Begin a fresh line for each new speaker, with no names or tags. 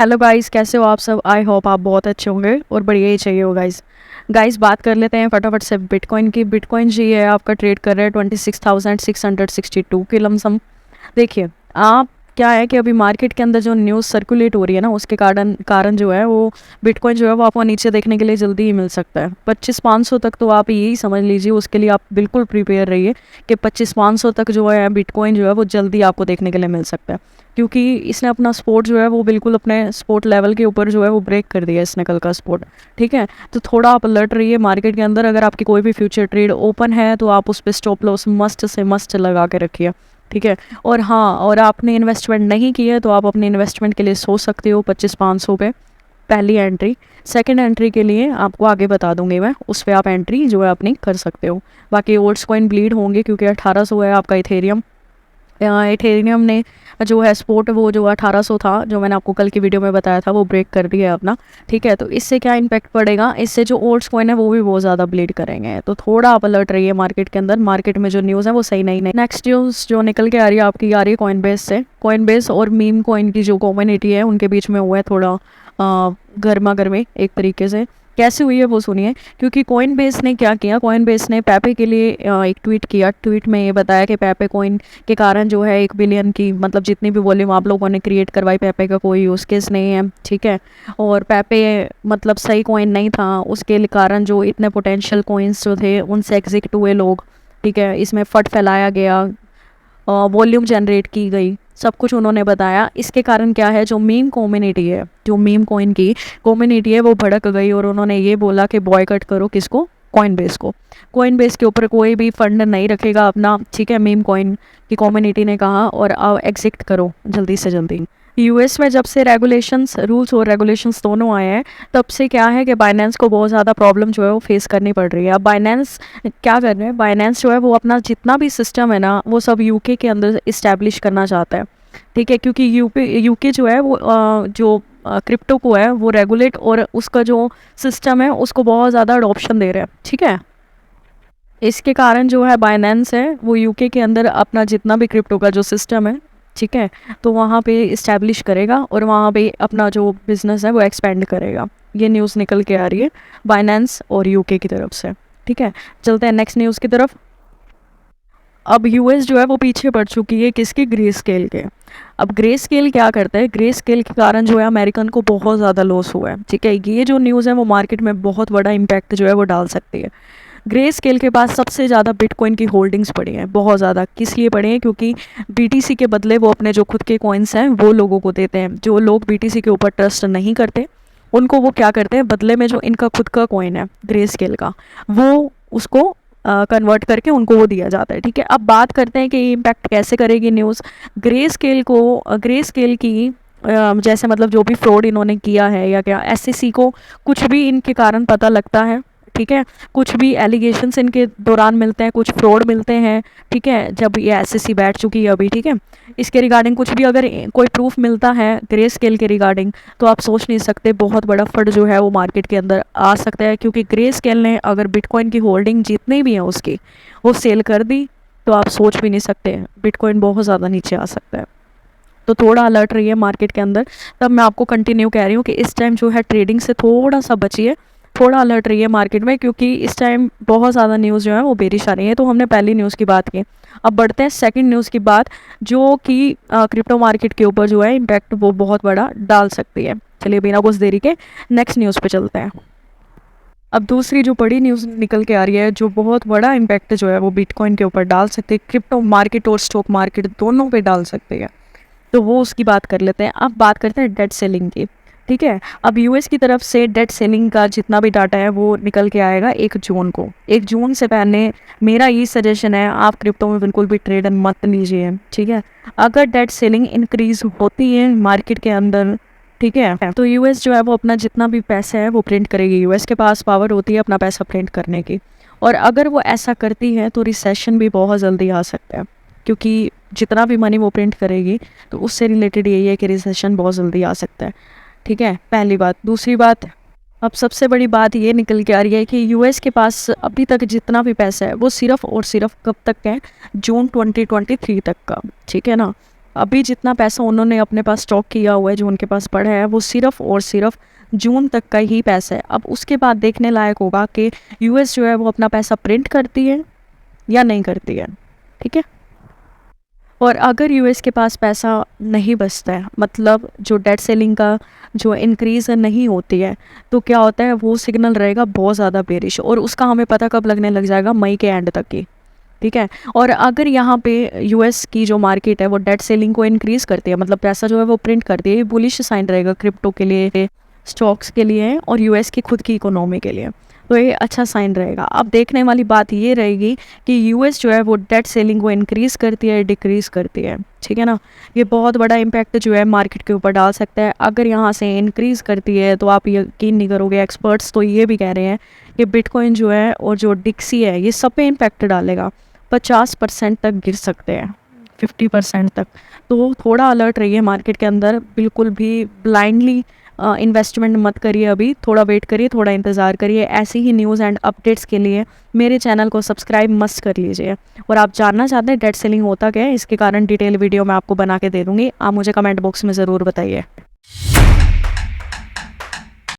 Hello guys, कैसे हो आप सब। आई होप आप बहुत अच्छे होंगे और बढ़िया ही चाहिए हो गाइस बात कर लेते हैं फटाफट से बिटकॉइन की। बिटकॉइन जी है आपका ट्रेड कर रहा है 26,662 के लमसम। देखिए आप, क्या है कि अभी मार्केट के अंदर जो न्यूज़ सर्कुलेट हो रही है ना, उसके कारण कारण जो है वो बिटकॉइन जो है वो आपको नीचे देखने के लिए जल्दी ही मिल सकता है 25,500 तक। तो आप यही समझ लीजिए, उसके लिए आप बिल्कुल प्रिपेयर रहिए कि 25,500 तक जो है बिटकॉइन जो है वो जल्दी आपको देखने के लिए मिल सकता है, क्योंकि इसने अपना स्पोर्ट जो है वो बिल्कुल अपने स्पोर्ट लेवल के ऊपर जो है वो ब्रेक कर दिया इसने कल का स्पोर्ट। ठीक है, तो थोड़ा आप अलर्ट रहिए मार्केट के अंदर। अगर आपकी कोई भी फ्यूचर ट्रेड ओपन है तो आप उस पर stop loss must say must लगा के रखिए। ठीक है, और हाँ, और आपने इन्वेस्टमेंट नहीं की है तो आप अपने इन्वेस्टमेंट के लिए सोच सकते हो 25,500 पे पहली एंट्री। सेकंड एंट्री के लिए आपको आगे बता दूंगी मैं, उस पर आप एंट्री जो है अपनी कर सकते हो। बाकी ओल्ड्स कॉइन ब्लीड होंगे क्योंकि 1800 है आपका इथेरियम। इथेरियम ने जो है सपोर्ट वो जो 1800 था, जो मैंने आपको कल की वीडियो में बताया था, वो ब्रेक कर दिया है अपना। ठीक है, तो इससे क्या इम्पैक्ट पड़ेगा, इससे जो ओल्ड्स कॉइन है वो भी बहुत ज़्यादा ब्लीड करेंगे। तो थोड़ा आप अलर्ट रहिए मार्केट के अंदर। मार्केट में जो न्यूज़ है वो सही नहीं है। नेक्स्ट न्यूज़ जो निकल के आ रही है आपकी, आ रही है कॉइनबेस से। कॉइनबेस और मीम कॉइन की जो कम्युनिटी है उनके बीच में हुआ है थोड़ा गर्मा गर्मी एक तरीके से। कैसे हुई है वो सुनिए। क्योंकि कॉइनबेस ने क्या किया, कॉइनबेस ने पेपे के लिए एक ट्वीट किया। ट्वीट में ये बताया कि पेपे कॉइन के कारण जो है 1 बिलियन की, मतलब जितनी भी वॉल्यूम आप लोगों ने क्रिएट करवाई, पेपे का कोई यूज़ केस नहीं है। ठीक है, और पेपे मतलब सही कॉइन नहीं था, उसके कारण जो इतने पोटेंशियल कॉइन्स जो थे उनसे एग्जिट हुए लोग। ठीक है, इसमें फट फैलाया गया, वॉल्यूम जनरेट की गई, सब कुछ उन्होंने बताया। इसके कारण क्या है, जो मीम कम्युनिटी है, जो मीम कॉइन की कम्युनिटी है वो भड़क गई और उन्होंने ये बोला कि बॉयकट करो किसको, कॉइनबेस को। कॉइनबेस के ऊपर कोई भी फंड नहीं रखेगा अपना। ठीक है, मीम कॉइन की कम्युनिटी ने कहा, और अब एग्जिट करो जल्दी से जल्दी। यूएस में जब से रेगुलेशंस, रूल्स और रेगुलेशंस दोनों आए हैं, तब से क्या है कि बाइनेंस को बहुत ज़्यादा प्रॉब्लम जो है वो फेस करनी पड़ रही है। अब बाइनेंस क्या कर रहे हैं, बाइनेंस जो है वो अपना जितना भी सिस्टम है ना वो सब यूके के अंदर इस्टेब्लिश करना चाहता है। ठीक है, क्योंकि यूके जो है वो जो क्रिप्टो को है वो रेगुलेट और उसका जो सिस्टम है उसको बहुत ज़्यादा अडॉप्शन दे रहे हैं। ठीक है, इसके कारण जो है बाइनेंस है वो यूके के अंदर अपना जितना भी क्रिप्टो का जो सिस्टम है, ठीक है, तो वहाँ पे इस्टेब्लिश करेगा और वहाँ पे अपना जो बिज़नेस है वो एक्सपेंड करेगा। ये न्यूज़ निकल के आ रही है बाइनेंस और यूके की तरफ से। ठीक है, चलते हैं नेक्स्ट न्यूज़ की तरफ। अब यूएस जो है वो पीछे पड़ चुकी है किसके, ग्रे स्केल के। अब ग्रे स्केल क्या करता है, ग्रे स्केल के कारण जो है अमेरिकन को बहुत ज़्यादा लॉस हुआ है। ठीक है, ये जो न्यूज़ है वो मार्केट में बहुत बड़ा इम्पैक्ट जो है वो डाल सकती है। ग्रे स्केल के पास सबसे ज़्यादा बिटकॉइन की होल्डिंग्स पड़ी हैं, बहुत ज़्यादा। किस लिए पड़ी हैं, क्योंकि बीटीसी के बदले वो अपने जो खुद के कॉइन्स हैं वो लोगों को देते हैं। जो लोग बीटीसी के ऊपर ट्रस्ट नहीं करते उनको वो क्या करते हैं, बदले में जो इनका खुद का कॉइन है ग्रे स्केल का, वो उसको कन्वर्ट करके उनको वो दिया जाता है। ठीक है, अब बात करते हैं कि ये इम्पैक्ट कैसे करेगी न्यूज़ ग्रे स्केल को। ग्रे स्केल की जैसे मतलब जो भी फ्रॉड इन्होंने किया है या क्या, एसईसी को कुछ भी इनके कारण पता लगता है। ठीक है, कुछ भी एलिगेशंस इनके दौरान मिलते हैं, कुछ फ्रॉड मिलते हैं। ठीक है, जब ये एसईसी बैठ चुकी है अभी, ठीक है, इसके रिगार्डिंग कुछ भी अगर कोई प्रूफ मिलता है ग्रे स्केल के रिगार्डिंग, तो आप सोच नहीं सकते बहुत बड़ा फंड जो है वो मार्केट के अंदर आ सकता है। क्योंकि ग्रे स्केल ने अगर बिटकॉइन की होल्डिंग जितनी भी है उसकी वो सेल कर दी, तो आप सोच भी नहीं सकते बिटकॉइन बहुत ज़्यादा नीचे आ सकता है। तो थोड़ा अलर्ट रहिए मार्केट के अंदर। तब मैं आपको कंटिन्यू कह रही हूँ कि इस टाइम जो है ट्रेडिंग से थोड़ा सा बचिए, थोड़ा अलर्ट रहिए मार्केट में, क्योंकि इस टाइम बहुत ज़्यादा न्यूज़ जो है वो बेरिश आ रही है। तो हमने पहली न्यूज़ की बात की, अब बढ़ते हैं सेकंड न्यूज़ की बात, जो कि क्रिप्टो मार्केट के ऊपर जो है इम्पैक्ट वो बहुत बड़ा डाल सकती है। चलिए बिना कुछ देरी के नेक्स्ट न्यूज़ पे चलते हैं। अब दूसरी जो बड़ी न्यूज़ निकल के आ रही है, जो बहुत बड़ा इम्पैक्ट जो है वो बिटकॉइन के ऊपर डाल सकती है, क्रिप्टो मार्केट और स्टॉक मार्केट दोनों पे डाल सकती है, तो वो उसकी बात कर लेते हैं। अब बात करते हैं डेट सेलिंग की। ठीक है, अब यूएस की तरफ से डेट सेलिंग का जितना भी डाटा है वो निकल के आएगा 1 जून को। 1 जून से पहले मेरा ये सजेशन है, आप क्रिप्टो में बिल्कुल भी ट्रेड मत लीजिए। ठीक है, अगर डेट सेलिंग इंक्रीज होती है मार्केट के अंदर, ठीक है, तो यूएस जो है वो अपना जितना भी पैसा है वो प्रिंट करेगी। यूएस के पास पावर होती है अपना पैसा प्रिंट करने की, और अगर वो ऐसा करती है तो रिसेशन भी बहुत जल्दी आ सकता है। क्योंकि जितना भी मनी वो प्रिंट करेगी तो उससे रिलेटेड यही है कि रिसेशन बहुत जल्दी आ सकता है। ठीक है, पहली बात। दूसरी बात, अब सबसे बड़ी बात ये निकल के आ रही है कि यूएस के पास अभी तक जितना भी पैसा है वो सिर्फ और सिर्फ कब तक है, जून 2023 तक का। ठीक है ना, अभी जितना पैसा उन्होंने अपने पास स्टॉक किया हुआ है, जो उनके पास पड़ा है, वो सिर्फ और सिर्फ जून तक का ही पैसा है। अब उसके बाद देखने लायक होगा कि यूएस जो है वो अपना पैसा प्रिंट करती है या नहीं करती है, ठीक है। और अगर यूएस के पास पैसा नहीं बचता है, मतलब जो डेट सेलिंग का जो इंक्रीज़ नहीं होती है, तो क्या होता है, वो सिग्नल रहेगा बहुत ज़्यादा बेरिश, और उसका हमें पता कब लगने लग जाएगा, मई के एंड तक की, ठीक है। और अगर यहाँ पे यूएस की जो मार्केट है वो डेट सेलिंग को इंक्रीज़ करती है, मतलब पैसा जो है वो प्रिंट करती है, ये बुलिश साइन रहेगा क्रिप्टो के लिए, स्टॉक्स के लिए और यूएस की खुद की इकोनॉमी के लिए, तो ये अच्छा साइन रहेगा। अब देखने वाली बात ये रहेगी कि यूएस जो है वो डेट सेलिंग को इंक्रीज़ करती है, डिक्रीज़ करती है, ठीक है ना। ये बहुत बड़ा इम्पैक्ट जो है मार्केट के ऊपर डाल सकता है। अगर यहाँ से इंक्रीज़ करती है तो आप यकीन नहीं करोगे, एक्सपर्ट्स तो ये भी कह रहे हैं कि बिटकॉइन जो है और जो डिक्सी है, ये सब पे इम्पैक्ट डालेगा, 50% तक गिर सकते हैं, 50% तक। तो थोड़ा अलर्ट रहिए मार्केट के अंदर, बिल्कुल भी ब्लाइंडली इन्वेस्टमेंट मत करिए, अभी थोड़ा वेट करिए, थोड़ा इंतज़ार करिए। ऐसी ही न्यूज़ एंड अपडेट्स के लिए मेरे चैनल को सब्सक्राइब मस्ट कर लीजिए। और आप जानना चाहते हैं डेट सेलिंग होता क्या है, इसके कारण डिटेल वीडियो मैं आपको बना के दे दूँगी, आप मुझे कमेंट बॉक्स में ज़रूर बताइए।